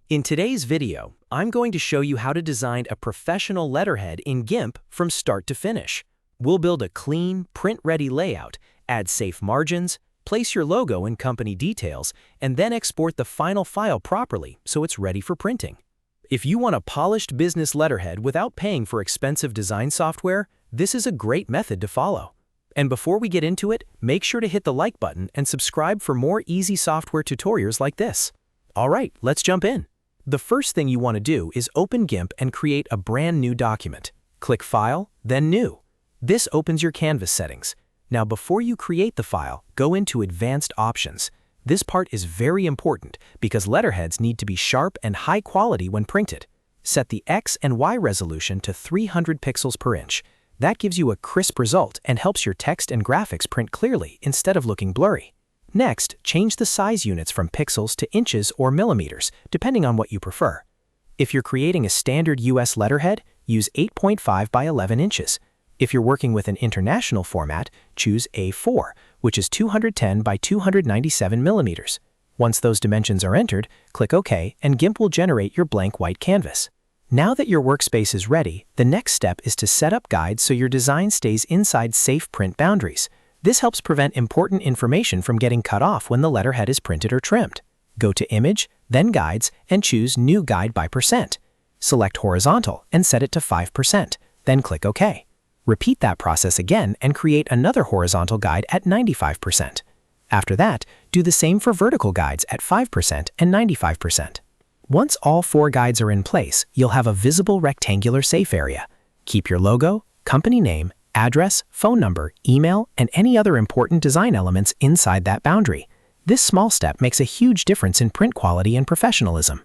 In today's video, I'm going to show you how to design a professional letterhead in GIMP from start to finish. We'll build a clean, print-ready layout, add safe margins, place your logo and company details, and then export the final file properly so it's ready for printing. If you want a polished business letterhead without paying for expensive design software, this is a great method to follow. And before we get into it, make sure to hit the like button and subscribe for more easy software tutorials like this. All right, let's jump in. The first thing you want to do is open GIMP and create a brand new document. Click File, then New. This opens your canvas settings. Now before you create the file, go into Advanced Options. This part is very important because letterheads need to be sharp and high quality when printed. Set the X and Y resolution to 300 pixels per inch. That gives you a crisp result and helps your text and graphics print clearly instead of looking blurry. Next, change the size units from pixels to inches or millimeters, depending on what you prefer. If you're creating a standard US letterhead, use 8.5 by 11 inches. If you're working with an international format, choose A4, which is 210 by 297 millimeters. Once those dimensions are entered, click OK and GIMP will generate your blank white canvas. Now that your workspace is ready, the next step is to set up guides so your design stays inside safe print boundaries. This helps prevent important information from getting cut off when the letterhead is printed or trimmed. Go to Image, then Guides, and choose New Guide by %. Select Horizontal and set it to 5%, then click OK. Repeat that process again and create another horizontal guide at 95%. After that, do the same for vertical guides at 5% and 95%. Once all 4 guides are in place, you'll have a visible rectangular safe area. Keep your logo, company name, address, phone number, email, and any other important design elements inside that boundary. This small step makes a huge difference in print quality and professionalism.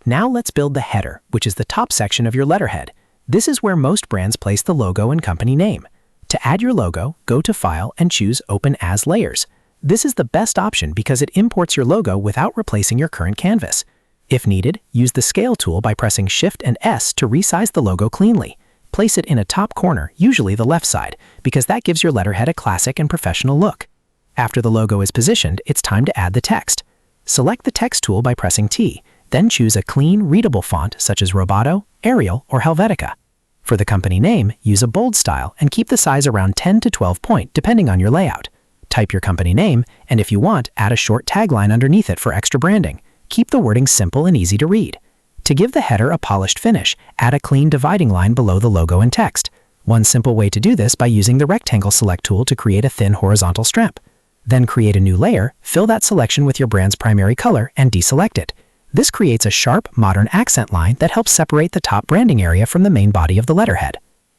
Now let's build the header, which is the top section of your letterhead. This is where most brands place the logo and company name. To add your logo, go to File and choose Open as Layers. This is the best option because it imports your logo without replacing your current canvas. If needed, use the Scale tool by pressing Shift and S to resize the logo cleanly. Place it in a top corner, usually the left side, because that gives your letterhead a classic and professional look. After the logo is positioned, it's time to add the text. Select the Text tool by pressing T, then choose a clean, readable font such as Roboto, Arial, or Helvetica. For the company name, use a bold style and keep the size around 10 to 12 point depending on your layout. Type your company name, and if you want, add a short tagline underneath it for extra branding. Keep the wording simple and easy to read. To give the header a polished finish, add a clean dividing line below the logo and text. One simple way to do this by using the Rectangle Select tool to create a thin horizontal strip. Then create a new layer, fill that selection with your brand's primary color, and deselect it. This creates a sharp, modern accent line that helps separate the top branding area from the main body of the letterhead.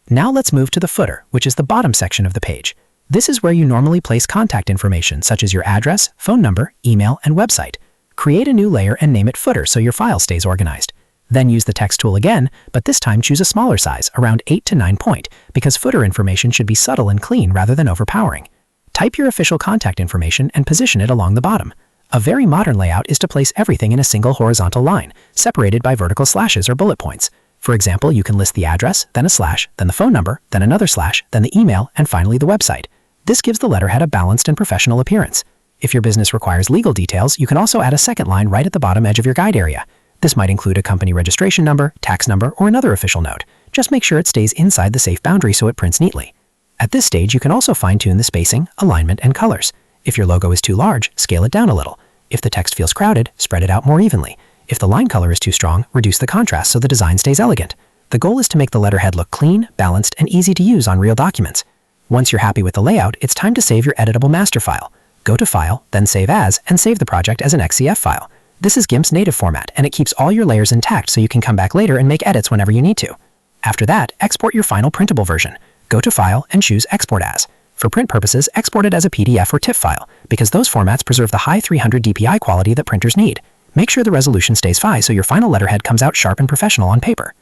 Now let's move to the footer, which is the bottom section of the page. This is where you normally place contact information such as your address, phone number, email, and website. Create a new layer and name it Footer so your file stays organized. Then use the Text tool again, but this time choose a smaller size, around 8 to 9 point, because footer information should be subtle and clean rather than overpowering. Type your official contact information and position it along the bottom. A very modern layout is to place everything in a single horizontal line, separated by vertical slashes or bullet points. For example, you can list the address, then a slash, then the phone number, then another slash, then the email, and finally the website. This gives the letterhead a balanced and professional appearance. If your business requires legal details, you can also add a second line right at the bottom edge of your guide area. This might include a company registration number, tax number, or another official note. Just make sure it stays inside the safe boundary so it prints neatly. At this stage, you can also fine-tune the spacing, alignment, and colors. If your logo is too large, scale it down a little. If the text feels crowded, spread it out more evenly. If the line color is too strong, reduce the contrast so the design stays elegant. The goal is to make the letterhead look clean, balanced, and easy to use on real documents. Once you're happy with the layout, it's time to save your editable master file. Go to File, then Save As, and save the project as an XCF file. This is GIMP's native format, and it keeps all your layers intact so you can come back later and make edits whenever you need to. After that, export your final printable version. Go to File and choose Export As. For print purposes, export it as a PDF or TIFF file, because those formats preserve the high 300 dpi quality that printers need. Make sure the resolution stays high so your final letterhead comes out sharp and professional on paper.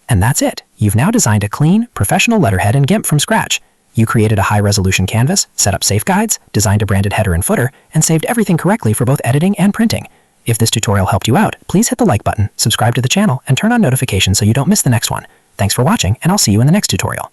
And that's it. You've now designed a clean, professional letterhead in GIMP from scratch. You created a high-resolution canvas, set up safe guides, designed a branded header and footer, and saved everything correctly for both editing and printing. If this tutorial helped you out, please hit the like button, subscribe to the channel, and turn on notifications so you don't miss the next one. Thanks for watching, and I'll see you in the next tutorial.